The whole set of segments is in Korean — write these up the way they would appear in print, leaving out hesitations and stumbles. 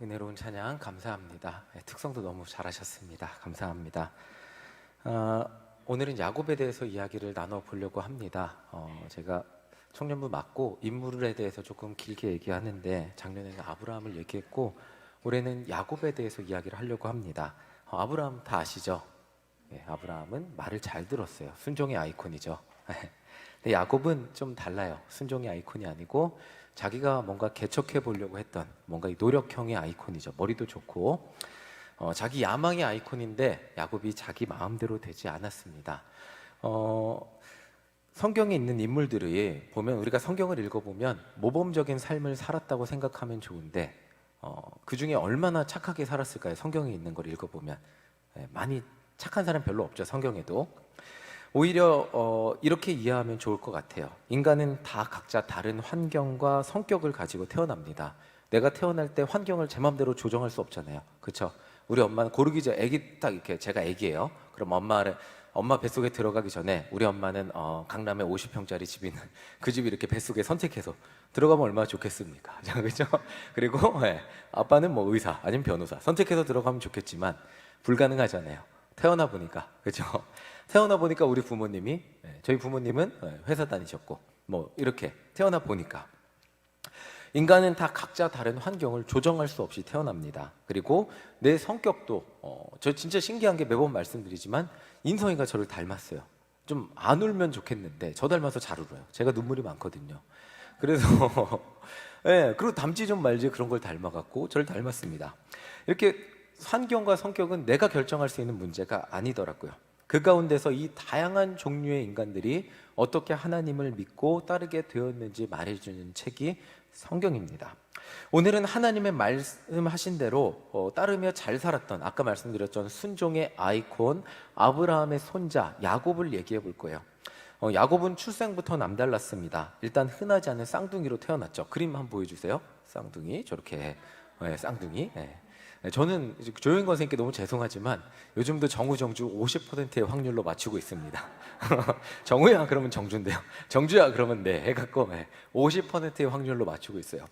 은혜로운 찬양 감사합니다. 특성도 너무 잘하셨습니다. 감사합니다. 오늘은 야곱에 대해서 이야기를 나눠보려고 합니다. 제가 청년부 맡고 인물에 대해서 조금 길게 얘기하는데 작년에는 아브라함을 얘기했고 올해는 야곱에 대해서 이야기를 하려고 합니다. 아브라함 다 아시죠? 아브라함은 말을 잘 들었어요. 순종의 아이콘이죠. 근데 야곱은 좀 달라요. 순종의 아이콘이 아니고 자기가 뭔가 개척해 보려고 했던 뭔가 이 노력형의 아이콘이죠. 머리도 좋고 자기 야망의 아이콘인데 야곱이 자기 마음대로 되지 않았습니다. 성경에 있는 인물들이 보면 우리가 성경을 읽어보면 모범적인 삶을 살았다고 생각하면 좋은데 그 중에 얼마나 착하게 살았을까요? 성경에 있는 걸 읽어보면 많이 착한 사람 별로 없죠. 성경에도. 오히려 이렇게 이해하면 좋을 것 같아요. 인간은 다 각자 다른 환경과 성격을 가지고 태어납니다. 내가 태어날 때 환경을 제 마음대로 조정할 수 없잖아요. 그렇죠? 우리 엄마는 고르기 전에 아기 딱 이렇게 제가 아기예요. 그럼 엄마 뱃속에 들어가기 전에 우리 엄마는 강남에 50평짜리 집이 있는 그 집이 이렇게 뱃속에 선택해서 들어가면 얼마나 좋겠습니까? 그렇죠? 그리고 아빠는 뭐 의사 아니면 변호사 선택해서 들어가면 좋겠지만 불가능하잖아요. 태어나 보니까. 그렇죠? 태어나 보니까 우리 부모님이 저희 부모님은 회사 다니셨고 뭐 이렇게 태어나 보니까 인간은 다 각자 다른 환경을 조정할 수 없이 태어납니다. 그리고 내 성격도 저 진짜 신기한 게 매번 말씀드리지만 인성이가 저를 닮았어요. 좀 안 울면 좋겠는데 저 닮아서 잘 울어요. 제가 눈물이 많거든요. 그래서 그리고 닮지 좀 말지 그런 걸 닮아갖고 저를 닮았습니다. 이렇게 환경과 성격은 내가 결정할 수 있는 문제가 아니더라고요. 그 가운데서 이 다양한 종류의 인간들이 어떻게 하나님을 믿고 따르게 되었는지 말해주는 책이 성경입니다. 오늘은 하나님의 말씀하신 대로 따르며 잘 살았던 아까 말씀드렸던 순종의 아이콘 아브라함의 손자 야곱을 얘기해 볼 거예요. 야곱은 출생부터 남달랐습니다. 일단 흔하지 않은 쌍둥이로 태어났죠. 그림 한번 보여주세요. 쌍둥이 저렇게 쌍둥이. 저는 조영인 선생님께 너무 죄송하지만 요즘도 정우 정주 50%의 확률로 맞추고 있습니다. 정우야 그러면 정주인데요. 정주야 그러면 네 해갖고 50%의 확률로 맞추고 있어요.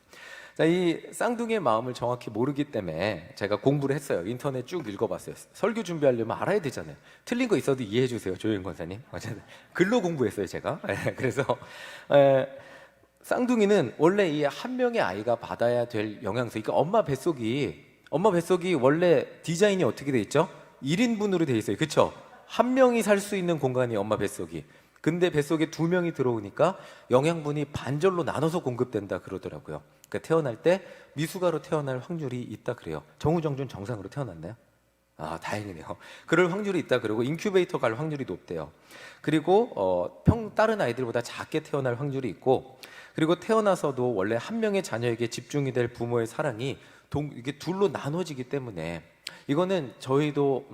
자, 이 쌍둥이의 마음을 정확히 모르기 때문에 제가 공부를 했어요. 인터넷 쭉 읽어봤어요. 설교 준비하려면 알아야 되잖아요. 틀린 거 있어도 이해해 주세요, 조영인 권사님. 어쨌든 글로 공부했어요, 제가. 그래서 쌍둥이는 원래 이 한 명의 아이가 받아야 될 영양소, 그러니까 엄마 뱃속이 원래 디자인이 어떻게 돼 있죠? 1인분으로 돼 있어요. 그렇죠? 한 명이 살 수 있는 공간이 엄마 뱃속이. 근데 뱃속에 두 명이 들어오니까 영양분이 반절로 나눠서 공급된다 그러더라고요. 그러니까 태어날 때 미숙아로 태어날 확률이 있다 그래요. 정우정준 정상으로 태어났나요? 아, 다행이네요. 그럴 확률이 있다 그러고 인큐베이터 갈 확률이 높대요. 그리고 다른 아이들보다 작게 태어날 확률이 있고 그리고 태어나서도 원래 한 명의 자녀에게 집중이 될 부모의 사랑이 이게 둘로 나눠지기 때문에 이거는 저희도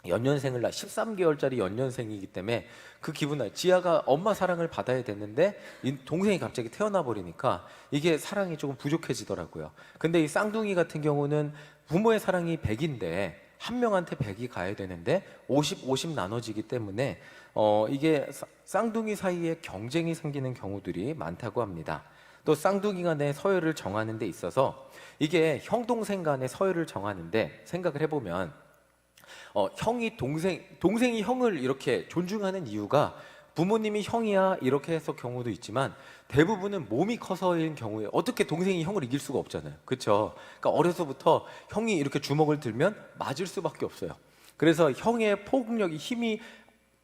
연년생을 13개월짜리 연년생이기 때문에 그 기분 지아가 엄마 사랑을 받아야 되는데 이 동생이 갑자기 태어나 버리니까 이게 사랑이 조금 부족해지더라고요. 근데 이 쌍둥이 같은 경우는 부모의 사랑이 100인데 한 명한테 100이 가야 되는데 50, 50 나눠지기 때문에 이게 쌍둥이 사이에 경쟁이 생기는 경우들이 많다고 합니다. 또 쌍둥이 간의 서열을 정하는 데 있어서 이게 형 동생 간의 서열을 정하는데 생각을 해보면 형이 동생이 형을 이렇게 존중하는 이유가 부모님이 형이야 이렇게 해서 경우도 있지만 대부분은 몸이 커서인 경우에 어떻게 동생이 형을 이길 수가 없잖아요. 그렇죠? 그러니까 어려서부터 형이 이렇게 주먹을 들면 맞을 수밖에 없어요. 그래서 형의 폭력이 힘이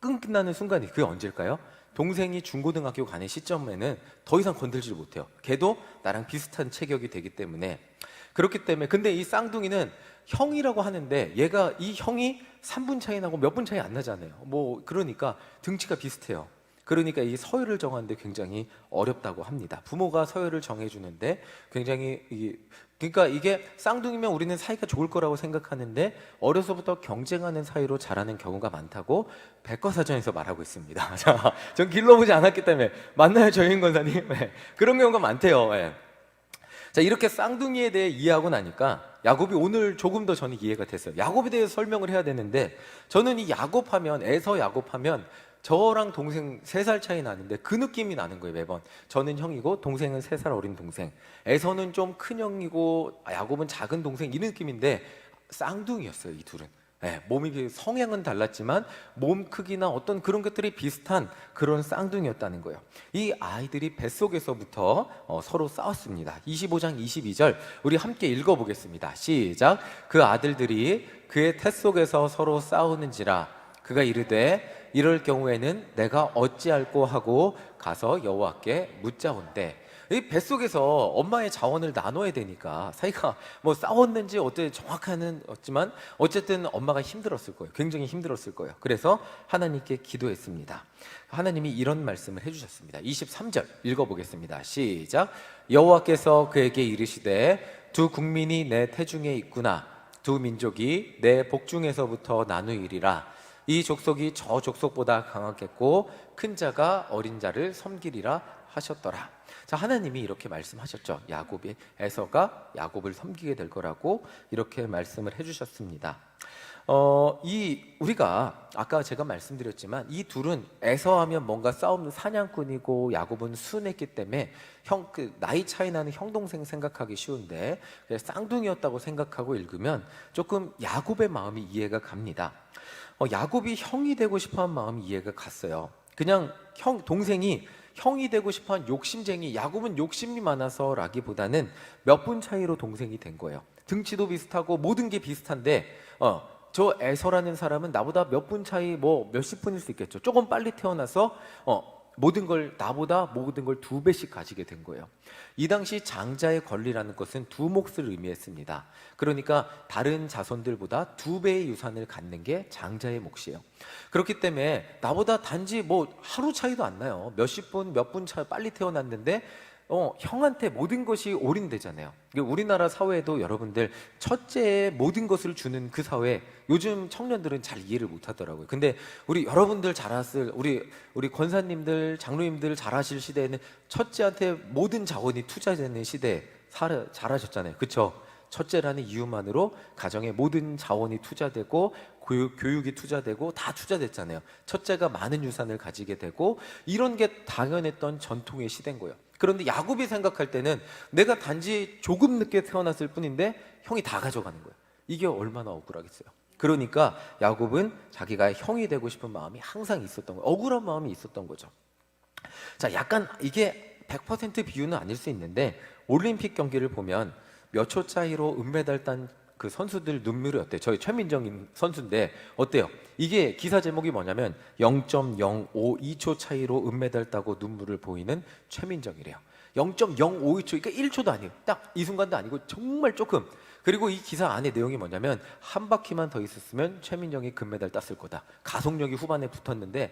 끝나는 순간이 그게 언제일까요? 동생이 중고등학교 가는 시점에는 더 이상 건들지를 못해요. 걔도 나랑 비슷한 체격이 되기 때문에 그렇기 때문에 근데 이 쌍둥이는 형이라고 하는데 얘가 이 형이 3분 차이 나고 몇 분 차이 안 나잖아요. 뭐 그러니까 등치가 비슷해요. 그러니까 이 서열을 정하는데 굉장히 어렵다고 합니다. 부모가 서열을 정해주는데 굉장히 그러니까 이게 쌍둥이면 우리는 사이가 좋을 거라고 생각하는데 어려서부터 경쟁하는 사이로 자라는 경우가 많다고 백과사전에서 말하고 있습니다. 자, 전 길러보지 않았기 때문에 맞나요, 조영인 권사님? 그런 경우가 많대요. 자, 이렇게 쌍둥이에 대해 이해하고 나니까 야곱이 오늘 조금 더 저는 이해가 됐어요. 야곱에 대해서 설명을 해야 되는데 저는 이 야곱하면 에서 야곱하면 저랑 동생 3살 차이 나는데 그 느낌이 나는 거예요, 매번. 저는 형이고 동생은 3살 어린 동생. 에서는 좀 큰 형이고 야곱은 작은 동생, 이 느낌인데 쌍둥이였어요, 이 둘은. 예, 몸이 성향은 달랐지만 몸 크기나 어떤 그런 것들이 비슷한 그런 쌍둥이였다는 거예요. 이 아이들이 뱃속에서부터 서로 싸웠습니다. 25장 22절 우리 함께 읽어보겠습니다. 시작. 그 아들들이 그의 태 속에서 서로 싸우는지라 그가 이르되 이럴 경우에는 내가 어찌할꼬 하고 가서 여호와께 묻자온대. 이 뱃속에서 엄마의 자원을 나눠야 되니까 사이가 뭐 싸웠는지 어때 정확하는 없지만 어쨌든 엄마가 힘들었을 거예요. 굉장히 힘들었을 거예요. 그래서 하나님께 기도했습니다. 하나님이 이런 말씀을 해주셨습니다. 23절 읽어보겠습니다. 시작. 여호와께서 그에게 이르시되 두 국민이 내 태중에 있구나. 두 민족이 내 복중에서부터 나누이리라. 이 족속이 저 족속보다 강하겠고 큰 자가 어린 자를 섬기리라 하셨더라. 자, 하나님이 이렇게 말씀하셨죠. 야곱이 에서가 야곱을 섬기게 될 거라고 이렇게 말씀을 해주셨습니다. 우리가 아까 제가 말씀드렸지만 이 둘은 에서하면 뭔가 싸우는 사냥꾼이고 야곱은 순했기 때문에 나이 차이 나는 형 동생 생각하기 쉬운데 쌍둥이였다고 생각하고 읽으면 조금 야곱의 마음이 이해가 갑니다. 야곱이 형이 되고 싶어한 마음이 이해가 갔어요. 그냥 동생이 형이 되고 싶어한 욕심쟁이, 야곱은 욕심이 많아서라기보다는 몇 분 차이로 동생이 된 거예요. 등치도 비슷하고 모든 게 비슷한데 저 에서라는 사람은 나보다 몇 분 차이, 뭐 몇십 분일 수 있겠죠. 조금 빨리 태어나서 모든 걸 나보다 모든 걸 2배씩 가지게 된 거예요. 이 당시 장자의 권리라는 것은 두 몫을 의미했습니다. 그러니까 다른 자손들보다 2배의 유산을 갖는 게 장자의 몫이에요. 그렇기 때문에 나보다 단지 뭐 하루 차이도 안 나요. 몇십 분, 몇 분 차이 빨리 태어났는데 형한테 모든 것이 올인되잖아요. 우리나라 사회에도 여러분들 첫째에 모든 것을 주는 그 사회, 요즘 청년들은 잘 이해를 못 하더라고요. 근데 여러분들 우리 권사님들, 장로님들 잘하실 시대에는 첫째한테 모든 자원이 투자되는 시대에 잘하셨잖아요. 그렇죠? 첫째라는 이유만으로 가정에 모든 자원이 투자되고 교육이 투자되고 다 투자됐잖아요. 첫째가 많은 유산을 가지게 되고 이런 게 당연했던 전통의 시대인 거예요. 그런데 야곱이 생각할 때는 내가 단지 조금 늦게 태어났을 뿐인데 형이 다 가져가는 거예요. 이게 얼마나 억울하겠어요. 그러니까 야곱은 자기가 형이 되고 싶은 마음이 항상 있었던 거예요. 억울한 마음이 있었던 거죠. 자, 약간 이게 100% 비유는 아닐 수 있는데 올림픽 경기를 보면 몇 초 차이로 은메달 딴 그 선수들 눈물이 어때요? 저희 최민정 선수인데 어때요? 이게 기사 제목이 뭐냐면 0.052초 차이로 은메달 따고 눈물을 보이는 최민정이래요. 0.052초, 그러니까 1초도 아니에요. 딱 이 순간도 아니고 정말 조금. 그리고 이 기사 안에 내용이 뭐냐면 한 바퀴만 더 있었으면 최민정이 금메달 땄을 거다. 가속력이 후반에 붙었는데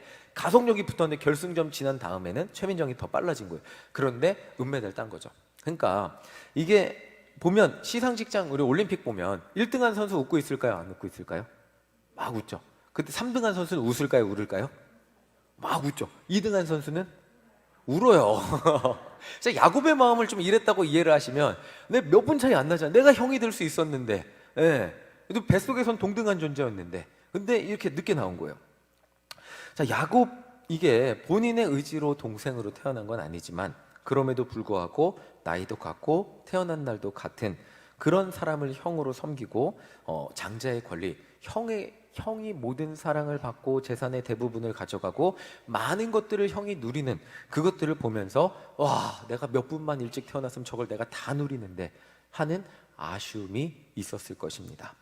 결승점 지난 다음에는 최민정이 더 빨라진 거예요. 그런데 은메달 딴 거죠. 그러니까 이게 보면 시상식장 우리 올림픽 보면 1등한 선수 웃고 있을까요? 안 웃고 있을까요? 막 웃죠. 근데 3등한 선수는 웃을까요? 울을까요? 막 웃죠. 2등한 선수는 울어요. 진짜 야곱의 마음을 좀 이랬다고 이해를 하시면 내 몇 분 차이 안 나잖아. 내가 형이 될 수 있었는데, 예. 뱃속에선 동등한 존재였는데, 근데 이렇게 늦게 나온 거예요. 자, 야곱 이게 본인의 의지로 동생으로 태어난 건 아니지만 그럼에도 불구하고 나이도 같고 태어난 날도 같은 그런 사람을 형으로 섬기고 장자의 권리, 형이 모든 사랑을 받고 재산의 대부분을 가져가고 많은 것들을 형이 누리는 그것들을 보면서 와, 내가 몇 분만 일찍 태어났으면 저걸 내가 다 누리는데 하는 아쉬움이 있었을 것입니다.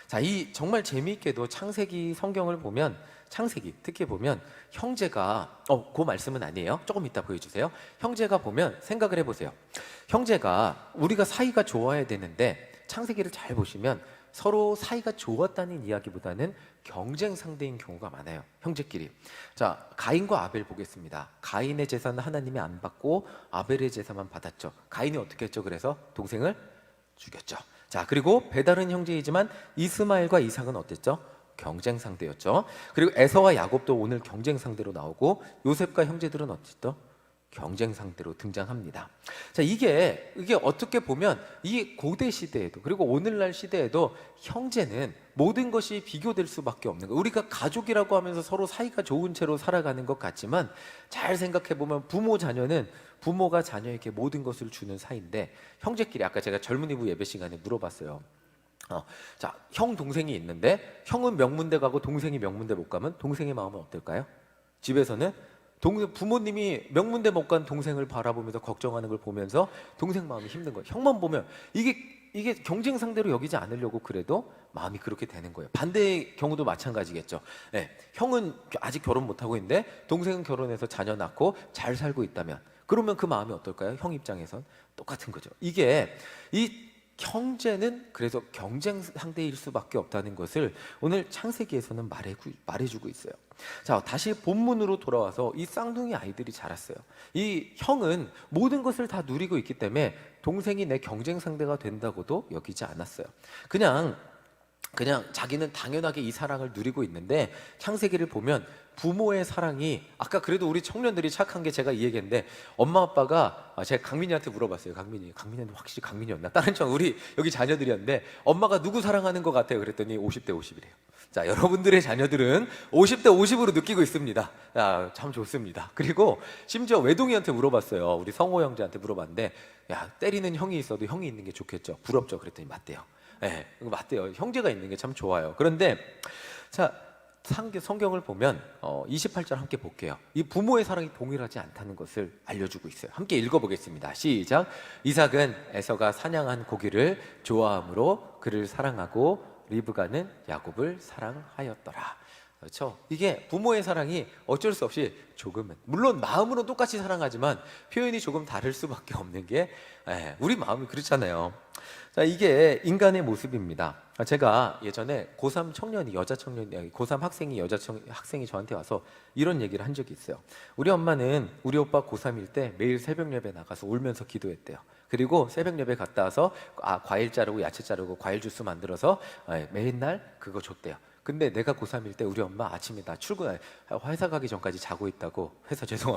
자, 이 정말 재미있게도 창세기 성경을 보면 창세기 특히 보면 형제가 그 말씀은 아니에요. 조금 이따 보여주세요. 형제가 보면 생각을 해보세요. 형제가 우리가 사이가 좋아야 되는데 창세기를 잘 보시면 서로 사이가 좋았다는 이야기보다는 경쟁 상대인 경우가 많아요. 형제끼리. 자, 가인과 아벨 보겠습니다. 가인의 재산은 하나님이 안 받고 아벨의 재산만 받았죠. 가인이 어떻게 했죠? 그래서 동생을 죽였죠. 자, 그리고 배달은 형제이지만 이스마엘과 이삭은 어땠죠? 경쟁 상대였죠. 그리고 에서와 야곱도 오늘 경쟁 상대로 나오고 요셉과 형제들은 어쨌죠? 경쟁 상대로 등장합니다. 자, 이게 어떻게 보면 이 고대 시대에도 그리고 오늘날 시대에도 형제는 모든 것이 비교될 수밖에 없는 거예요. 우리가 가족이라고 하면서 서로 사이가 좋은 채로 살아가는 것 같지만 잘 생각해 보면 부모 자녀는 부모가 자녀에게 모든 것을 주는 사이인데 형제끼리 아까 제가 젊은이부 예배 시간에 물어봤어요. 자, 형 동생이 있는데 형은 명문대 가고 동생이 명문대 못 가면 동생의 마음은 어떨까요? 집에서는 부모님이 명문대 못 간 동생을 바라보면서 걱정하는 걸 보면서 동생 마음이 힘든 거예요. 형만 보면 이게 경쟁 상대로 여기지 않으려고 그래도 마음이 그렇게 되는 거예요. 반대의 경우도 마찬가지겠죠. 네, 형은 아직 결혼 못 하고 있는데 동생은 결혼해서 자녀 낳고 잘 살고 있다면 그러면 그 마음이 어떨까요? 형 입장에선 똑같은 거죠. 이게 이 형제는 그래서 경쟁 상대일 수밖에 없다는 것을 오늘 창세기에서는 말해주고 있어요. 자, 다시 본문으로 돌아와서 이 쌍둥이 아이들이 자랐어요. 이 형은 모든 것을 다 누리고 있기 때문에 동생이 내 경쟁 상대가 된다고도 여기지 않았어요. 그냥 자기는 당연하게 이 사랑을 누리고 있는데 창세기를 보면 부모의 사랑이 아까 그래도 우리 청년들이 착한 게 제가 이 얘기했는데 엄마 아빠가 제가 강민이한테 물어봤어요. 강민이한테 확실히 강민이었나? 다른 우리 여기 자녀들이었는데 엄마가 누구 사랑하는 것 같아요? 그랬더니 50대 50이래요. 자, 여러분들의 자녀들은 50대 50으로 느끼고 있습니다. 야, 참 좋습니다. 그리고 심지어 외동이한테 물어봤어요. 우리 성호 형제한테 물어봤는데 야, 때리는 형이 있어도 형이 있는 게 좋겠죠? 부럽죠? 그랬더니 맞대요. 네, 맞대요. 형제가 있는 게 참 좋아요. 그런데 자, 성경을 보면 28절 함께 볼게요. 이 부모의 사랑이 동일하지 않다는 것을 알려주고 있어요. 함께 읽어보겠습니다. 시작. 이삭은 에서가 사냥한 고기를 좋아함으로 그를 사랑하고 리브가는 야곱을 사랑하였더라. 그렇죠? 이게 부모의 사랑이 어쩔 수 없이 조금은 물론 마음으로 똑같이 사랑하지만 표현이 조금 다를 수밖에 없는 게 우리 마음이 그렇잖아요. 자, 이게 인간의 모습입니다. 제가 예전에 고3 청년이 고3 학생이 학생이 저한테 와서 이런 얘기를 한 적이 있어요. 우리 엄마는 우리 오빠 고3일 때 매일 새벽 예배 나가서 울면서 기도했대요. 그리고 새벽 예배 갔다 와서 과일 자르고 야채 자르고 과일 주스 만들어서 매일 그거 줬대요. 근데 내가 고3일 때 우리 엄마 아침에 나 회사 가기 전까지 자고 있다고,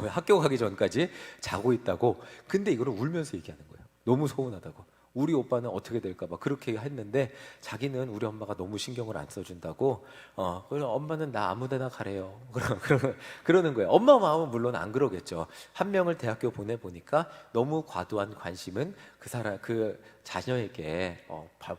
학교 가기 전까지 자고 있다고. 근데 이거를 울면서 얘기하는 거예요. 너무 서운하다고. 우리 오빠는 어떻게 될까 봐 그렇게 했는데 자기는 우리 엄마가 너무 신경을 안 써준다고. 그래서 엄마는 나 아무데나 가래요. 그러는 거예요. 엄마 마음은 물론 안 그러겠죠. 한 명을 대학교 보내보니까 너무 과도한 관심은 그 자녀에게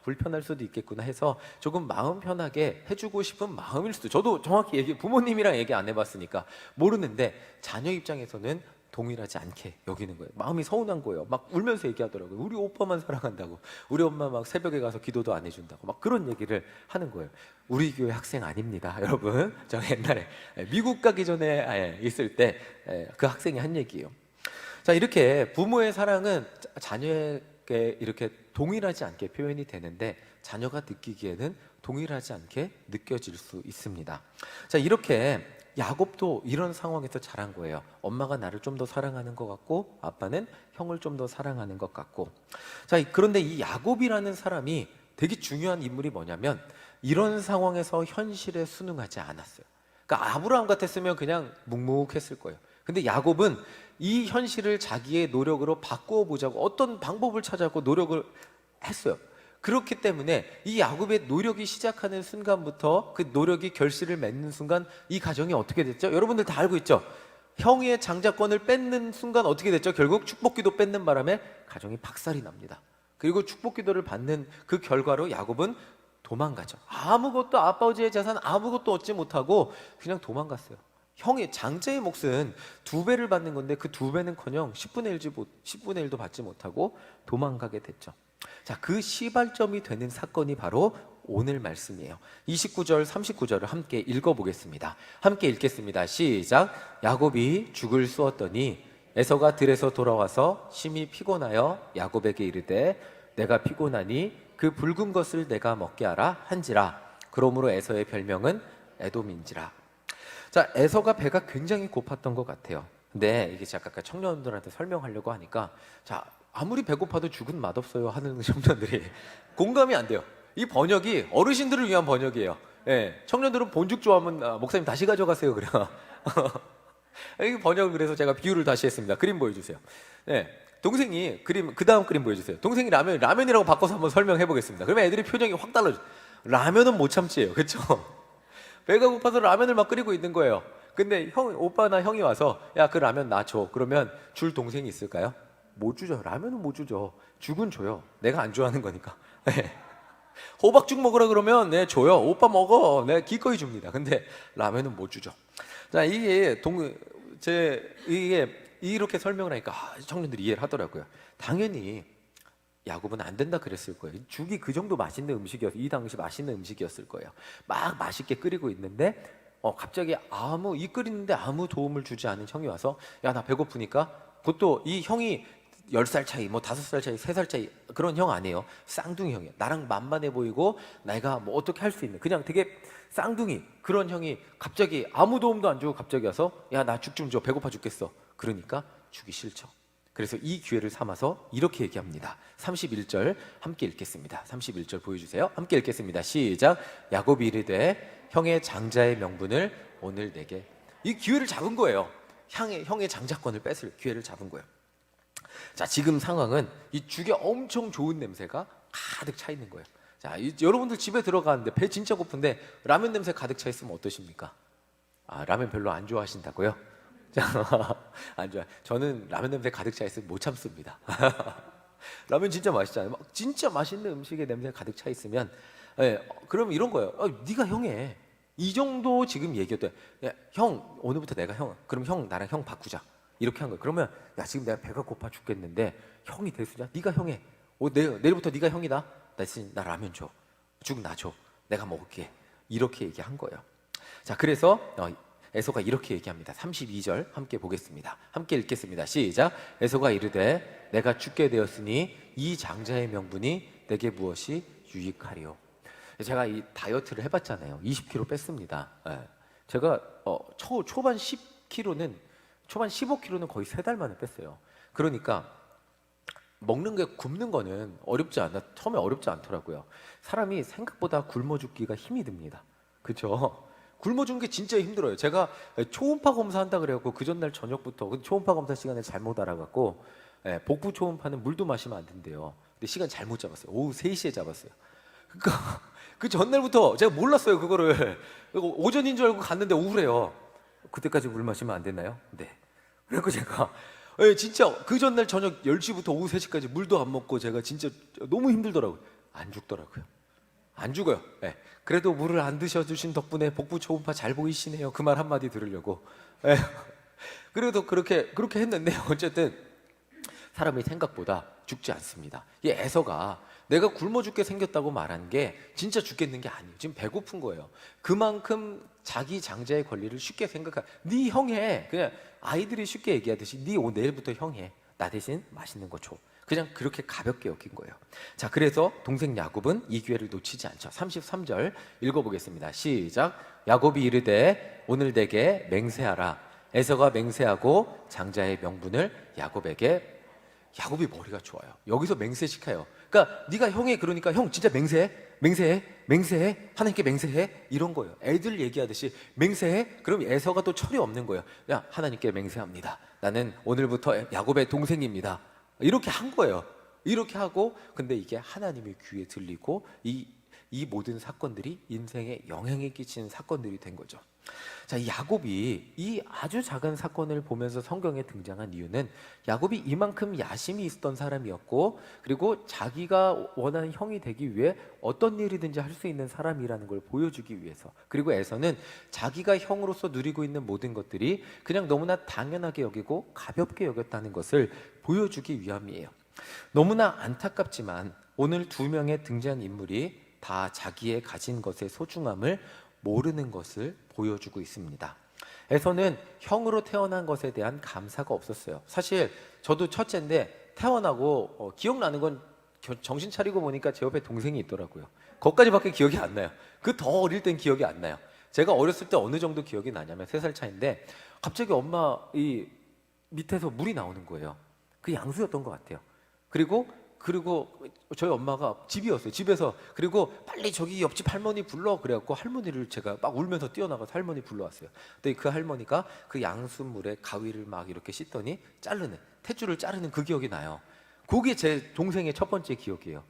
불편할 수도 있겠구나 해서 조금 마음 편하게 해주고 싶은 마음일 수도. 저도 정확히 부모님이랑 얘기 안 해봤으니까 모르는데 자녀 입장에서는 동일하지 않게 여기는 거예요. 마음이 서운한 거예요. 막 울면서 얘기하더라고요. 우리 오빠만 사랑한다고. 우리 엄마 막 새벽에 가서 기도도 안 해준다고. 막 그런 얘기를 하는 거예요. 우리 교회 학생 아닙니다, 여러분. 저 옛날에 미국 가기 전에 있을 때 그 학생이 한 얘기예요. 자, 이렇게 부모의 사랑은 자녀에게 이렇게 동일하지 않게 표현이 되는데 자녀가 느끼기에는 동일하지 않게 느껴질 수 있습니다. 자, 이렇게 야곱도 이런 상황에서 자란 거예요. 엄마가 나를 좀 더 사랑하는 것 같고 아빠는 형을 좀 더 사랑하는 것 같고. 자, 그런데 이 야곱이라는 사람이 되게 중요한 인물이 뭐냐면 이런 상황에서 현실에 순응하지 않았어요. 그러니까 아브라함 같았으면 그냥 묵묵했을 거예요. 근데 야곱은 이 현실을 자기의 노력으로 바꾸어 보자고 어떤 방법을 찾아고 노력을 했어요. 그렇기 때문에 이 야곱의 노력이 시작하는 순간부터 그 노력이 결실을 맺는 순간 이 가정이 어떻게 됐죠? 여러분들 다 알고 있죠? 형의 장자권을 뺏는 순간 어떻게 됐죠? 결국 축복기도 뺏는 바람에 가정이 박살이 납니다. 그리고 축복기도를 받는 그 결과로 야곱은 도망가죠. 아무것도 아버지의 재산 아무것도 얻지 못하고 그냥 도망갔어요. 형의 장자의 몫은 2배를 받는 건데 그 2배는커녕 10분의 1도 받지 못하고 도망가게 됐죠. 자, 그 시발점이 되는 사건이 바로 오늘 말씀이에요. 29절 39절을 함께 읽어보겠습니다. 함께 읽겠습니다. 시작. 야곱이 죽을 쑤었더니 에서가 들에서 돌아와서 심히 피곤하여 야곱에게 이르되 내가 피곤하니 그 붉은 것을 내가 먹게 하라 한지라. 그러므로 에서의 별명은 에돔인지라. 자, 에서가 배가 굉장히 고팠던 것 같아요. 근데 이게 제가 아까 청년들한테 설명하려고 하니까 자, 아무리 배고파도 죽은 맛없어요 하는 청년들이 공감이 안 돼요. 이 번역이 어르신들을 위한 번역이에요. 청년들은 본죽 좋아하면 목사님 다시 가져가세요 그래요. 이 번역을 그래서 제가 비유를 다시 했습니다. 그림 보여주세요. 네, 동생이 그 다음 그림 보여주세요. 동생이 라면이라고 바꿔서 한번 설명해 보겠습니다. 그러면 애들이 표정이 확 달라져. 라면은 못 참지예요, 그렇죠? 배가 고파서 라면을 막 끓이고 있는 거예요. 근데 오빠나 형이 와서 야, 그 라면 나 줘. 그러면 줄 동생이 있을까요? 못 주죠. 라면은 못 주죠. 죽은 줘요. 내가 안 좋아하는 거니까. 네. 호박죽 먹으라 그러면 네 줘요. 오빠 먹어. 네 기꺼이 줍니다. 근데 라면은 못 주죠. 자, 이게 이렇게 설명을 하니까 청년들이 이해를 하더라고요. 당연히 야곱은 안 된다 그랬을 거예요. 죽이 그 정도 맛있는 음식이었어요. 이 당시 맛있는 음식이었을 거예요. 막 맛있게 끓이고 있는데 갑자기 이 끓이는데 아무 도움을 주지 않은 형이 와서 야, 나 배고프니까, 그것도 이 형이 10살 차이, 뭐 5살 차이, 3살 차이 그런 형 아니에요. 쌍둥이 형이에요. 나랑 만만해 보이고 내가 뭐 어떻게 할 수 있는 그냥 되게 쌍둥이 그런 형이 갑자기 아무 도움도 안 주고 갑자기 와서 야, 나 죽 좀 줘. 배고파 죽겠어. 그러니까 죽이 싫죠. 그래서 이 기회를 삼아서 이렇게 얘기합니다. 31절 함께 읽겠습니다. 31절 보여주세요. 함께 읽겠습니다. 시작. 야곱이 이르되 형의 장자의 명분을 오늘 내게. 이 기회를 잡은 거예요. 형의 장자권을 뺏을 기회를 잡은 거예요. 자, 지금 상황은 이 죽에 엄청 좋은 냄새가 가득 차 있는 거예요. 자, 여러분들 집에 들어가는데 배 진짜 고픈데 라면 냄새 가득 차 있으면 어떠십니까? 라면 별로 안 좋아하신다고요? 안 좋아. 저는 라면 냄새 가득 차 있으면 못 참습니다. 라면 진짜 맛있잖아요. 막 진짜 맛있는 음식에 냄새 가득 차 있으면, 그럼 이런 거예요. 네가 형해. 이 정도 지금 얘기했대. 형, 오늘부터 내가 형. 그럼 형, 나랑 형 바꾸자. 이렇게 한 거예요. 그러면 야, 지금 내가 배가 고파 죽겠는데 형이 대수냐? 네가 형해. 내일부터 네가 형이다. 대신 나 라면 줘. 죽 나 줘. 내가 먹을게. 이렇게 얘기한 거예요. 자, 그래서 에서가 이렇게 얘기합니다. 32절 함께 보겠습니다. 함께 읽겠습니다. 시작. 에서가 이르되 내가 죽게 되었으니 이 장자의 명분이 내게 무엇이 유익하리요. 제가 이 다이어트를 해봤잖아요. 20kg 뺐습니다. 제가 초반 15kg는 거의 3달 만에 뺐어요. 그러니까 먹는 게 굶는 거는 처음에 어렵지 않더라고요. 사람이 생각보다 굶어 죽기가 힘이 듭니다. 그렇죠? 굶어 죽는 게 진짜 힘들어요. 제가 초음파 검사한다 그래갖고 그 전날 저녁부터 초음파 검사 시간을 잘못 알아갖고 복부 초음파는 물도 마시면 안 된대요. 근데 시간 잘못 잡았어요. 오후 3시에 잡았어요. 그러니까 그 전날부터 제가 몰랐어요, 그거를. 오전인 줄 알고 갔는데 오후래요. 그때까지 물 마시면 안 되나요? 네. 그래서 제가 진짜 그 전날 저녁 10시부터 오후 3시까지 물도 안 먹고 제가 진짜 너무 힘들더라고요. 안 죽더라고요. 안 죽어요. 그래도 물을 안 드셔주신 덕분에 복부 초음파 잘 보이시네요. 그 말 한마디 들으려고. 그래도 그렇게 했는데 어쨌든 사람이 생각보다 죽지 않습니다. 이 에서가 내가 굶어 죽게 생겼다고 말한 게 진짜 죽겠는 게 아니에요. 지금 배고픈 거예요. 그만큼 자기 장자의 권리를 쉽게 네 형해. 그냥 아이들이 쉽게 얘기하듯이 네 내일부터 형해. 나 대신 맛있는 거 줘. 그냥 그렇게 가볍게 여긴 거예요. 자, 그래서 동생 야곱은 이 기회를 놓치지 않죠. 33절 읽어보겠습니다. 시작. 야곱이 이르되 오늘 내게 맹세하라. 에서가 맹세하고 장자의 명분을 야곱에게. 야곱이 머리가 좋아요. 여기서 맹세시켜요. 그러니까 네가 형해. 그러니까 형 진짜 맹세해. 하나님께 맹세해. 이런 거예요. 애들 얘기하듯이 맹세해. 그럼 에서가 또 철이 없는 거예요. 야, 하나님께 맹세합니다. 나는 오늘부터 야곱의 동생입니다. 이렇게 한 거예요. 이렇게 하고, 근데 이게 하나님의 귀에 들리고 이 모든 사건들이 인생에 영향을 끼치는 사건들이 된 거죠. 자, 야곱이 이 아주 작은 사건을 보면서 성경에 등장한 이유는 야곱이 이만큼 야심이 있었던 사람이었고, 그리고 자기가 원하는 형이 되기 위해 어떤 일이든지 할 수 있는 사람이라는 걸 보여주기 위해서, 그리고 에서는 자기가 형으로서 누리고 있는 모든 것들이 그냥 너무나 당연하게 여기고 가볍게 여겼다는 것을 보여주기 위함이에요. 너무나 안타깝지만 오늘 2명의 등장한 인물이 다 자기의 가진 것의 소중함을 모르는 것을 보여주고 있습니다. 에서는 형으로 태어난 것에 대한 감사가 없었어요. 사실 저도 첫째인데 태어나고 기억나는 건 정신 차리고 보니까 제 옆에 동생이 있더라고요. 거기까지밖에 기억이 안 나요. 그 더 어릴 땐 기억이 안 나요. 제가 어렸을 때 어느 정도 기억이 나냐면 3살 차인데 갑자기 엄마 이 밑에서 물이 나오는 거예요. 그 양수였던 것 같아요. 그리고 그리고 저희 엄마가 집이었어요. 집에서 그리고 빨리 저기 옆집 할머니 불러 그래갖고 할머니를 제가 막 울면서 뛰어나가서 할머니 불러왔어요. 근데 그 할머니가 그 양순물에 가위를 막 이렇게 씻더니 자르는 탯줄을 자르는 그 기억이 나요. 그게 제 동생의 첫 번째 기억이에요.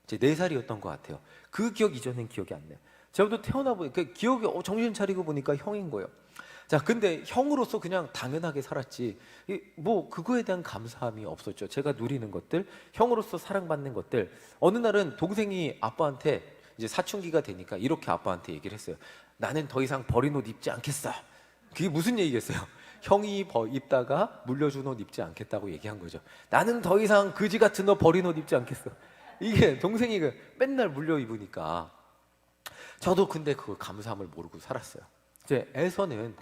제 4살이었던 것 같아요. 그 기억 이전엔 기억이 안 나요. 제가 태어나 보니까 기억이 정신 차리고 보니까 형인 거예요. 자, 근데 형으로서 그냥 당연하게 살았지. 뭐 그거에 대한 감사함이 없었죠. 제가 누리는 것들, 형으로서 사랑받는 것들. 어느 날은 동생이 아빠한테 이제 사춘기가 되니까 이렇게 아빠한테 얘기를 했어요. 나는 더 이상 버린 옷 입지 않겠어. 그게 무슨 얘기겠어요? 형이 입다가 물려준 옷 입지 않겠다고 얘기한 거죠. 나는 더 이상 그지 같은 옷 버린 옷 입지 않겠어. 이게 동생이 맨날 물려 입으니까 저도 근데 그 감사함을 모르고 살았어요. 제 애서는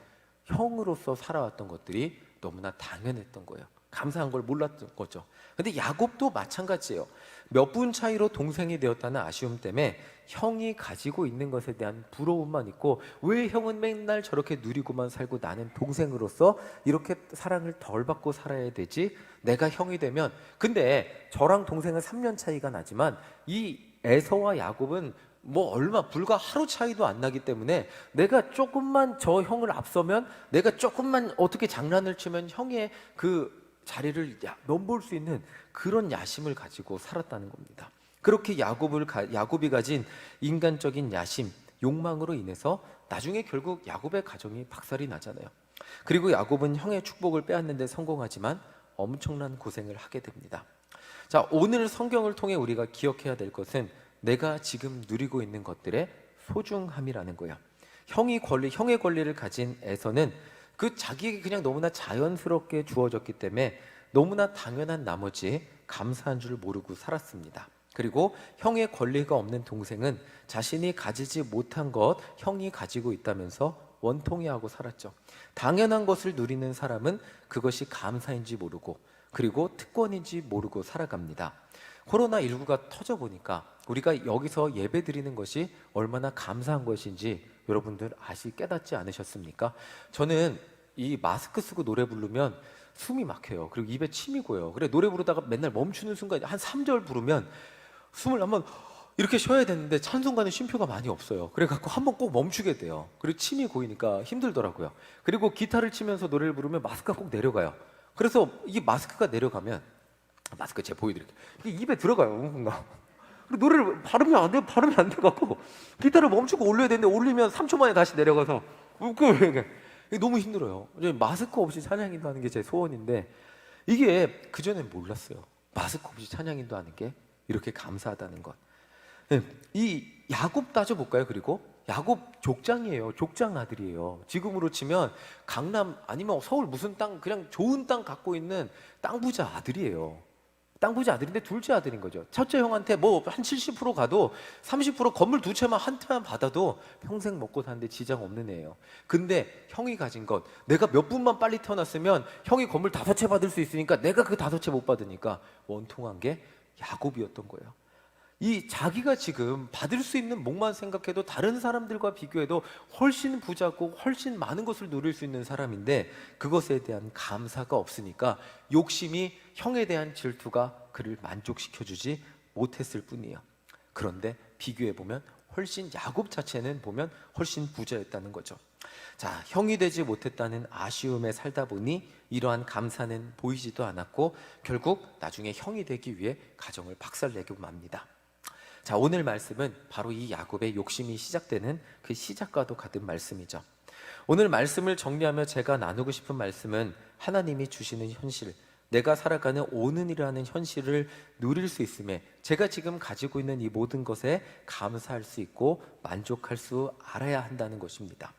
형으로서 살아왔던 것들이 너무나 당연했던 거예요. 감사한 걸 몰랐던 거죠. 근데 야곱도 마찬가지예요. 몇 분 차이로 동생이 되었다는 아쉬움 때문에 형이 가지고 있는 것에 대한 부러움만 있고, 왜 형은 맨날 저렇게 누리고만 살고 나는 동생으로서 이렇게 사랑을 덜 받고 살아야 되지? 내가 형이 되면. 근데 저랑 동생은 3년 차이가 나지만 이 에서와 야곱은 뭐 얼마 불과 하루 차이도 안 나기 때문에 내가 조금만 저 형을 앞서면, 내가 조금만 어떻게 장난을 치면 형의 그 자리를 넘볼 수 있는 그런 야심을 가지고 살았다는 겁니다. 그렇게 야곱이 가진 인간적인 야심, 욕망으로 인해서 나중에 결국 야곱의 가정이 박살이 나잖아요. 그리고 야곱은 형의 축복을 빼앗는 데 성공하지만 엄청난 고생을 하게 됩니다. 자, 오늘 성경을 통해 우리가 기억해야 될 것은 내가 지금 누리고 있는 것들의 소중함이라는 거예요. 형의 권리를 가진 에서는 그 자기에게 그냥 너무나 자연스럽게 주어졌기 때문에 너무나 당연한 나머지 감사한 줄 모르고 살았습니다. 그리고 형의 권리가 없는 동생은 자신이 가지지 못한 것 형이 가지고 있다면서 원통해하고 살았죠. 당연한 것을 누리는 사람은 그것이 감사인지 모르고, 그리고 특권인지 모르고 살아갑니다. 코로나19가 터져보니까 우리가 여기서 예배 드리는 것이 얼마나 감사한 것인지 여러분들 깨닫지 않으셨습니까? 저는 이 마스크 쓰고 노래 부르면 숨이 막혀요. 그리고 입에 침이 고요. 그래 노래 부르다가 맨날 멈추는 순간 한 3절 부르면 숨을 한번 이렇게 쉬어야 되는데 찬송가는 쉼표가 많이 없어요. 그래갖고 한번 꼭 멈추게 돼요. 그리고 침이 고이니까 힘들더라고요. 그리고 기타를 치면서 노래를 부르면 마스크가 꼭 내려가요. 그래서 이 마스크가 내려가면, 마스크 제가 보여드릴게요. 이게 입에 들어가요. 뭔가. 그리고 노래를 발음이 안 돼갖고 기타를 멈추고 올려야 되는데 올리면 3초 만에 다시 내려가서 이게 너무 힘들어요. 마스크 없이 찬양인도 하는 게 제 소원인데, 이게 그전엔 몰랐어요. 마스크 없이 찬양인도 하는 게 이렇게 감사하다는 것. 이 야곱 따져볼까요? 그리고 야곱 족장이에요. 족장 아들이에요. 지금으로 치면 강남 아니면 서울 무슨 땅, 그냥 좋은 땅 갖고 있는 땅 부자 아들이에요. 땅 부자 아들인데 둘째 아들인 거죠. 첫째 형한테 뭐 한 70% 가도 30% 건물 2채만 한 채만 받아도 평생 먹고 사는데 지장 없는 애예요. 근데 형이 가진 것, 내가 몇 분만 빨리 태어났으면 형이 건물 5채 받을 수 있으니까 내가 그 5채 못 받으니까 원통한 게 야곱이었던 거예요. 이 자기가 지금 받을 수 있는 목만 생각해도 다른 사람들과 비교해도 훨씬 부자고 훨씬 많은 것을 누릴 수 있는 사람인데, 그것에 대한 감사가 없으니까 욕심이 형에 대한 질투가 그를 만족시켜주지 못했을 뿐이에요. 그런데 비교해보면 훨씬 야곱 자체는 보면 훨씬 부자였다는 거죠. 자, 형이 되지 못했다는 아쉬움에 살다 보니 이러한 감사는 보이지도 않았고 결국 나중에 형이 되기 위해 가정을 박살내고 맙니다. 자, 오늘 말씀은 바로 이 야곱의 욕심이 시작되는 그 시작과도 같은 말씀이죠. 오늘 말씀을 정리하며 제가 나누고 싶은 말씀은 하나님이 주시는 현실, 내가 살아가는 오는이라는 현실을 누릴 수 있음에 제가 지금 가지고 있는 이 모든 것에 감사할 수 있고 만족할 수 알아야 한다는 것입니다.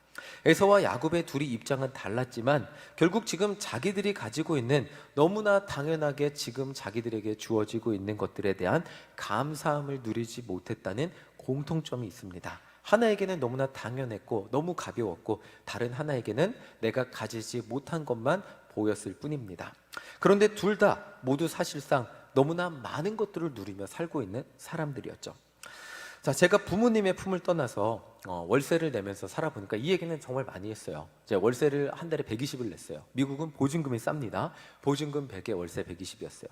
에서와 야곱의 둘이 입장은 달랐지만 결국 지금 자기들이 가지고 있는 너무나 당연하게 지금 자기들에게 주어지고 있는 것들에 대한 감사함을 누리지 못했다는 공통점이 있습니다. 하나에게는 너무나 당연했고 너무 가벼웠고, 다른 하나에게는 내가 가지지 못한 것만 보였을 뿐입니다. 그런데 둘 다 모두 사실상 너무나 많은 것들을 누리며 살고 있는 사람들이었죠. 자, 제가 부모님의 품을 떠나서 월세를 내면서 살아보니까 이 얘기는 정말 많이 했어요. 제가 월세를 한 달에 120을 냈어요. 미국은 보증금이 쌉니다. 보증금 100에 월세 120이었어요.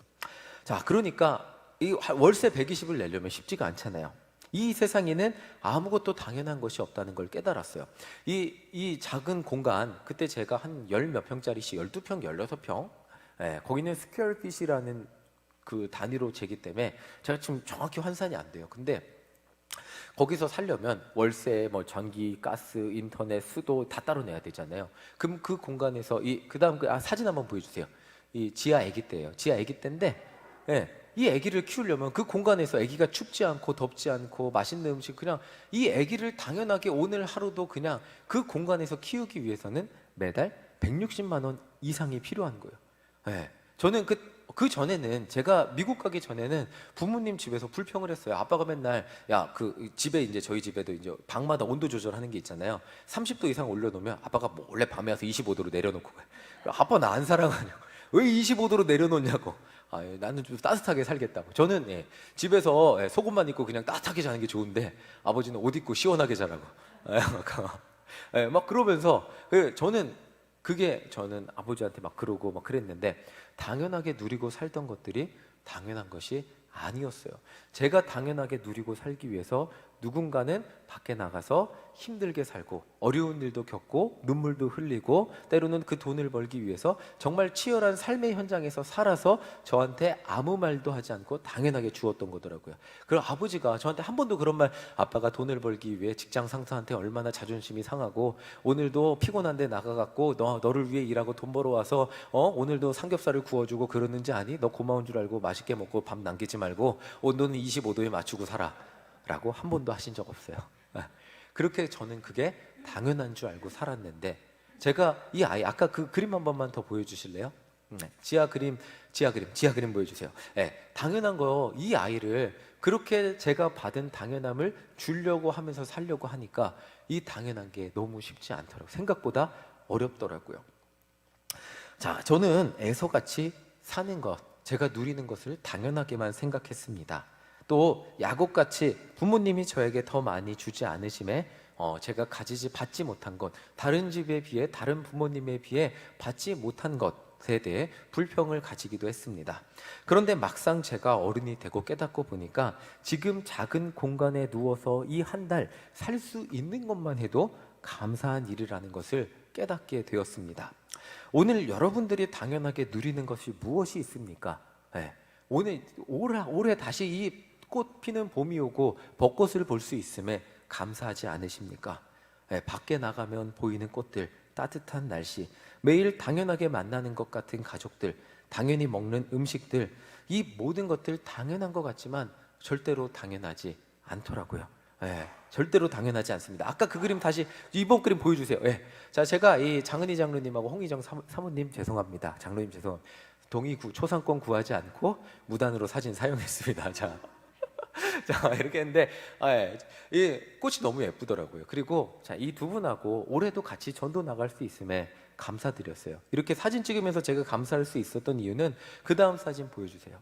자, 그러니까 이 월세 120을 내려면 쉽지가 않잖아요. 이 세상에는 아무것도 당연한 것이 없다는 걸 깨달았어요. 이 작은 공간, 그때 제가 한 열 몇 평짜리씩 12평, 16평, 예, 거기는 스퀘어핏이라는 그 단위로 재기 때문에 제가 지금 정확히 환산이 안 돼요. 근데 거기서 살려면 월세, 뭐 전기, 가스, 인터넷, 수도 다 따로 내야 되잖아요. 그럼 그 공간에서 그다음 사진 한번 보여주세요. 이 지하 아기 때예요. 지하 아기 때인데, 예, 이 아기를 키우려면 그 공간에서 아기가 춥지 않고 덥지 않고 맛있는 음식, 그냥 이 아기를 당연하게 오늘 하루도 그냥 그 공간에서 키우기 위해서는 매달 160만 원 이상이 필요한 거예요. 예, 저는 그 전에는, 제가 미국 가기 전에는 부모님 집에서 불평을 했어요. 아빠가 맨날, 야, 그 집에 이제 저희 집에도 이제 방마다 온도 조절하는 게 있잖아요. 30도 이상 올려놓으면 아빠가 몰래 밤에 와서 25도로 내려놓고 가요. 아빠 나 안 사랑하냐고. 왜 25도로 내려놓냐고. 아, 나는 좀 따뜻하게 살겠다고. 저는, 예, 집에서, 예, 속옷만 입고 그냥 따뜻하게 자는 게 좋은데 아버지는 옷 입고 시원하게 자라고. 예, 막 그러면서 저는 아버지한테 막 그러고 막 그랬는데, 당연하게 누리고 살던 것들이 당연한 것이 아니었어요. 제가 당연하게 누리고 살기 위해서 누군가는 밖에 나가서 힘들게 살고 어려운 일도 겪고 눈물도 흘리고 때로는 그 돈을 벌기 위해서 정말 치열한 삶의 현장에서 살아서 저한테 아무 말도 하지 않고 당연하게 주었던 거더라고요. 그럼 아버지가 저한테 한 번도 그런 말, 아빠가 돈을 벌기 위해 직장 상사한테 얼마나 자존심이 상하고 오늘도 피곤한데 나가갖고 너를 위해 일하고 돈 벌어와서 오늘도 삼겹살을 구워주고 그러는지 아니? 너 고마운 줄 알고 맛있게 먹고 밥 남기지 말고 온도는 25도에 맞추고 살아 라고 한 번도 하신 적 없어요. 그렇게 저는 그게 당연한 줄 알고 살았는데, 제가 이 아이, 아까 그 그림 한 번만 더 보여주실래요? 지하 그림 보여주세요. 네, 당연한 거, 이 아이를 그렇게 제가 받은 당연함을 주려고 하면서 살려고 하니까 이 당연한 게 너무 쉽지 않더라고요. 생각보다 어렵더라고요. 자, 저는 애서같이 사는 것, 제가 누리는 것을 당연하게만 생각했습니다. 또 야곱같이 부모님이 저에게 더 많이 주지 않으심에 제가 받지 못한 것, 다른 집에 비해, 다른 부모님에 비해 받지 못한 것에 대해 불평을 가지기도 했습니다. 그런데 막상 제가 어른이 되고 깨닫고 보니까 지금 작은 공간에 누워서 이 한 달 살 수 있는 것만 해도 감사한 일이라는 것을 깨닫게 되었습니다. 오늘 여러분들이 당연하게 누리는 것이 무엇이 있습니까? 네. 올해 다시 이 꽃 피는 봄이 오고 벚꽃을 볼 수 있음에 감사하지 않으십니까? 네, 밖에 나가면 보이는 꽃들, 따뜻한 날씨, 매일 당연하게 만나는 것 같은 가족들, 당연히 먹는 음식들, 이 모든 것들 당연한 것 같지만 절대로 당연하지 않더라고요. 네, 절대로 당연하지 않습니다. 아까 그 그림 다시 이번 그림 보여주세요. 네. 자, 제가 이 장은희 장로님하고 홍희정 사모님 죄송합니다. 장로님 죄송합니다. 초상권 구하지 않고 무단으로 사진 사용했습니다. 자, 이렇게 했는데, 예, 이 꽃이 너무 예쁘더라고요. 그리고 자, 이 두 분하고 올해도 같이 전도 나갈 수 있음에 감사드렸어요. 이렇게 사진 찍으면서 제가 감사할 수 있었던 이유는 그 다음 사진 보여주세요.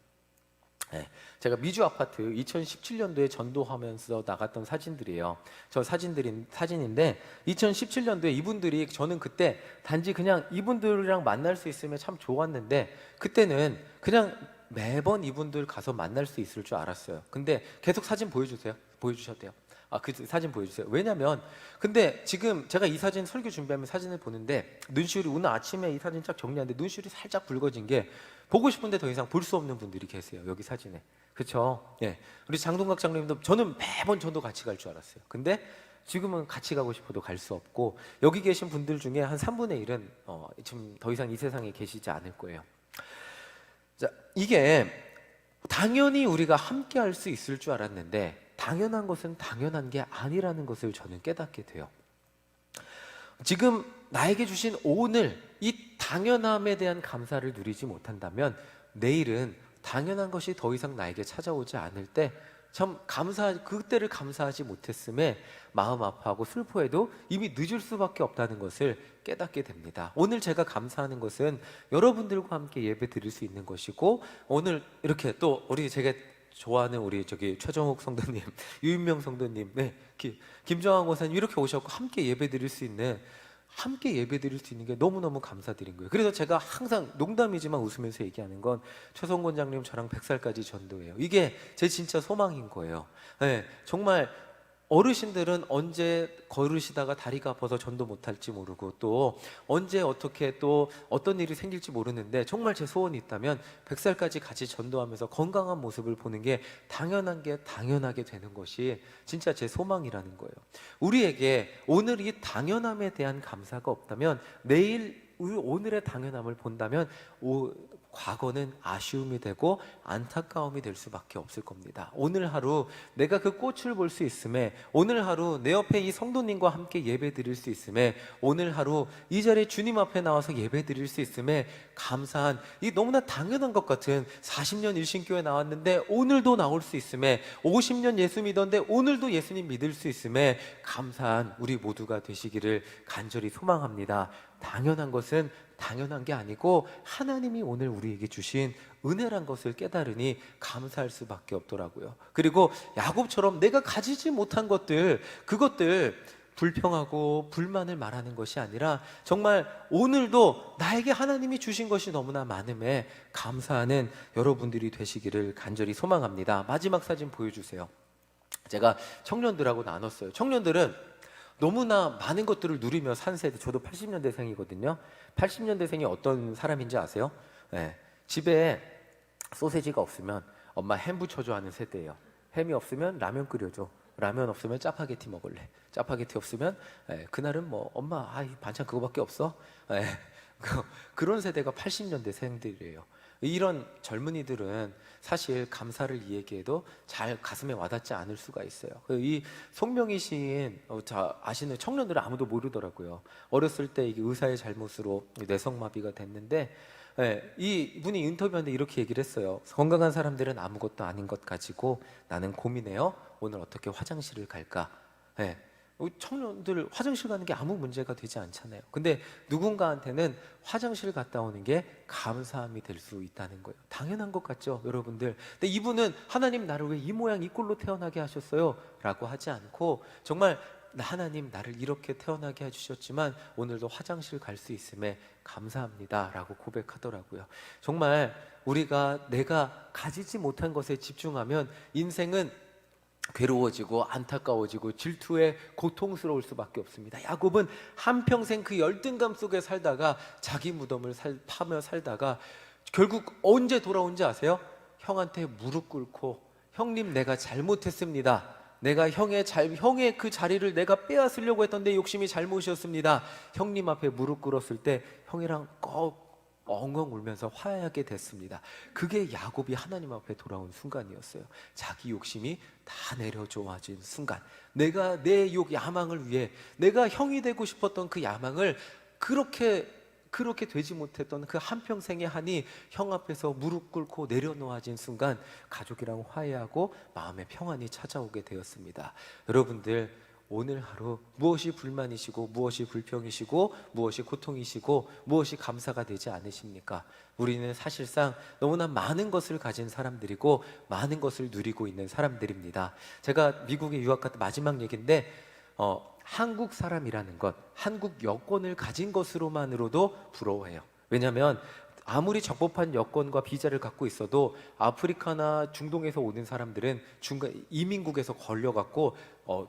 네, 제가 미주 아파트 2017년도에 전도하면서 나갔던 사진들이에요. 저 사진인데 2017년도에 이분들이, 저는 그때 단지 그냥 이분들이랑 만날 수 있으면 참 좋았는데, 그때는 그냥 매번 이분들 가서 만날 수 있을 줄 알았어요. 근데 계속 사진 보여주셔도 돼요. 그 사진 보여주세요. 왜냐면 근데 지금 제가 이 사진 설교 준비하면 사진을 보는데 눈시울이, 오늘 아침에 이 사진 쫙 정리하는데 눈시울이 살짝 붉어진 게, 보고 싶은데 더 이상 볼 수 없는 분들이 계세요, 여기 사진에. 그렇죠? 예. 우리 장동각 장로님도 저는 매번 저도 같이 갈 줄 알았어요. 근데 지금은 같이 가고 싶어도 갈 수 없고, 여기 계신 분들 중에 한 3분의 1은 지금 더 이상 이 세상에 계시지 않을 거예요. 자, 이게 당연히 우리가 함께 할 수 있을 줄 알았는데 당연한 것은 당연한 게 아니라는 것을 저는 깨닫게 돼요. 지금 나에게 주신 오늘 이 당연함에 대한 감사를 누리지 못한다면 내일은 당연한 것이 더 이상 나에게 찾아오지 않을 때 참 그때를 감사하지 못했음에 마음 아파하고 슬퍼해도 이미 늦을 수밖에 없다는 것을 깨닫게 됩니다. 오늘 제가 감사하는 것은 여러분들과 함께 예배 드릴 수 있는 것이고, 오늘 이렇게 또 제가 좋아하는 우리 최정욱 성도님, 유인명 성도님, 네, 김정환 권사님 이렇게 오셨고 함께 예배 드릴 수 있는 함께 예배드릴 수 있는 게 너무너무 감사드린 거예요. 그래서 제가 항상 농담이지만 웃으면서 얘기하는 건 최성곤 장님 저랑 100살까지 전도해요. 이게 제 진짜 소망인 거예요. 네, 정말 어르신들은 언제 걸으시다가 다리가 아파서 전도 못할지 모르고 또 언제 어떻게 또 어떤 일이 생길지 모르는데 정말 제 소원이 있다면 100살까지 같이 전도하면서 건강한 모습을 보는 게 당연한 게 당연하게 되는 것이 진짜 제 소망이라는 거예요. 우리에게 오늘 이 당연함에 대한 감사가 없다면 내일 오늘의 당연함을 본다면 과거는 아쉬움이 되고 안타까움이 될 수밖에 없을 겁니다. 오늘 하루 내가 그 꽃을 볼 수 있음에, 오늘 하루 내 옆에 이 성도님과 함께 예배 드릴 수 있음에, 오늘 하루 이 자리에 주님 앞에 나와서 예배 드릴 수 있음에 감사한, 이 너무나 당연한 것 같은 40년 일신교회 나왔는데 오늘도 나올 수 있음에, 50년 예수 믿었는데 오늘도 예수님 믿을 수 있음에 감사한 우리 모두가 되시기를 간절히 소망합니다. 당연한 것은 당연한 게 아니고 하나님이 오늘 우리에게 주신 은혜란 것을 깨달으니 감사할 수밖에 없더라고요. 그리고 야곱처럼 내가 가지지 못한 것들, 그것들 불평하고 불만을 말하는 것이 아니라 정말 오늘도 나에게 하나님이 주신 것이 너무나 많음에 감사하는 여러분들이 되시기를 간절히 소망합니다. 마지막 사진 보여주세요. 제가 청년들하고 나눴어요. 청년들은 너무나 많은 것들을 누리며 산 세대. 저도 80년대생이거든요. 80년대생이 어떤 사람인지 아세요? 네. 집에 소세지가 없으면 엄마 햄 부쳐줘 하는 세대예요. 햄이 없으면 라면 끓여줘. 라면 없으면 짜파게티 먹을래. 짜파게티 없으면 그날은 뭐 엄마 반찬 그거밖에 없어. 그런 세대가 80년대생들이에요. 이런 젊은이들은 사실 감사를 얘기해도 잘 가슴에 와닿지 않을 수가 있어요. 이 송명희 시인 아시는 청년들은 아무도 모르더라고요. 어렸을 때 이게 의사의 잘못으로 뇌성마비가 됐는데 이분이 인터뷰하는데 이렇게 얘기를 했어요. 건강한 사람들은 아무것도 아닌 것 가지고 나는 고민해요. 오늘 어떻게 화장실을 갈까? 청년들 화장실 가는 게 아무 문제가 되지 않잖아요. 근데 누군가한테는 화장실 갔다 오는 게 감사함이 될 수 있다는 거예요. 당연한 것 같죠, 여러분들? 근데 이분은 하나님 나를 왜 이 모양 이 꼴로 태어나게 하셨어요? 라고 하지 않고 정말 하나님 나를 이렇게 태어나게 해주셨지만 오늘도 화장실 갈 수 있음에 감사합니다 라고 고백하더라고요. 정말 우리가 내가 가지지 못한 것에 집중하면 인생은 괴로워지고 안타까워지고 질투에 고통스러울 수밖에 없습니다. 야곱은 한평생 그 열등감 속에 살다가 자기 무덤을 파며 살다가 결국 언제 돌아온지 아세요? 형한테 무릎 꿇고 형님 내가 잘못했습니다. 내가 형의 그 자리를 내가 빼앗으려고 했던 내 욕심이 잘못이었습니다. 형님 앞에 무릎 꿇었을 때 형이랑 엉엉 울면서 화해하게 됐습니다. 그게 야곱이 하나님 앞에 돌아온 순간이었어요. 자기 욕심이 다 내려놓아진 순간, 내가 내 야망을 위해 내가 형이 되고 싶었던 그 야망을 그렇게 되지 못했던 그 한평생의 한이 형 앞에서 무릎 꿇고 내려놓아진 순간 가족이랑 화해하고 마음의 평안이 찾아오게 되었습니다. 여러분들 오늘 하루 무엇이 불만이시고 무엇이 불평이시고 무엇이 고통이시고 무엇이 감사가 되지 않으십니까? 우리는 사실상 너무나 많은 것을 가진 사람들이고 많은 것을 누리고 있는 사람들입니다. 제가 미국에 유학 갔다 마지막 얘기인데 한국 사람이라는 것, 한국 여권을 가진 것으로만으로도 부러워해요. 왜냐하면 아무리 적법한 여권과 비자를 갖고 있어도 아프리카나 중동에서 오는 사람들은 이민국에서 걸려갖고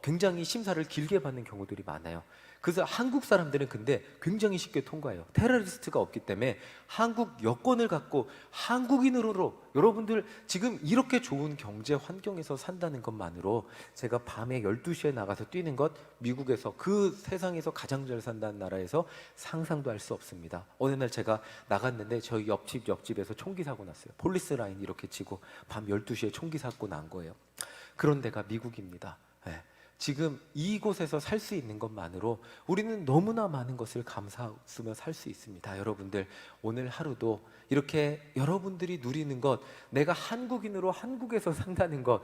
굉장히 심사를 길게 받는 경우들이 많아요. 그래서 한국 사람들은 근데 굉장히 쉽게 통과해요. 테러리스트가 없기 때문에 한국 여권을 갖고 한국인으로, 여러분들 지금 이렇게 좋은 경제 환경에서 산다는 것만으로, 제가 밤에 12시에 나가서 뛰는 것, 미국에서 그 세상에서 가장 잘 산다는 나라에서 상상도 할 수 없습니다. 어느 날 제가 나갔는데 저희 옆집에서 총기 사고 났어요. 폴리스 라인 이렇게 치고 밤 12시에 총기 사고 난 거예요. 그런 데가 미국입니다. 지금 이곳에서 살 수 있는 것만으로 우리는 너무나 많은 것을 감사하며 살 수 있습니다. 여러분들 오늘 하루도 이렇게 여러분들이 누리는 것, 내가 한국인으로 한국에서 산다는 것,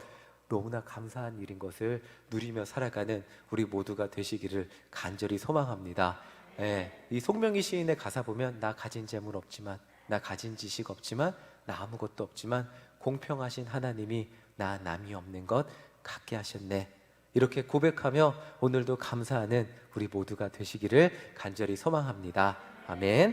너무나 감사한 일인 것을 누리며 살아가는 우리 모두가 되시기를 간절히 소망합니다. 이 송명희 시인의 가사 보면 나 가진 재물 없지만, 나 가진 지식 없지만, 나 아무것도 없지만 공평하신 하나님이 나 남이 없는 것 갖게 하셨네. 이렇게 고백하며 오늘도 감사하는 우리 모두가 되시기를 간절히 소망합니다. 아멘.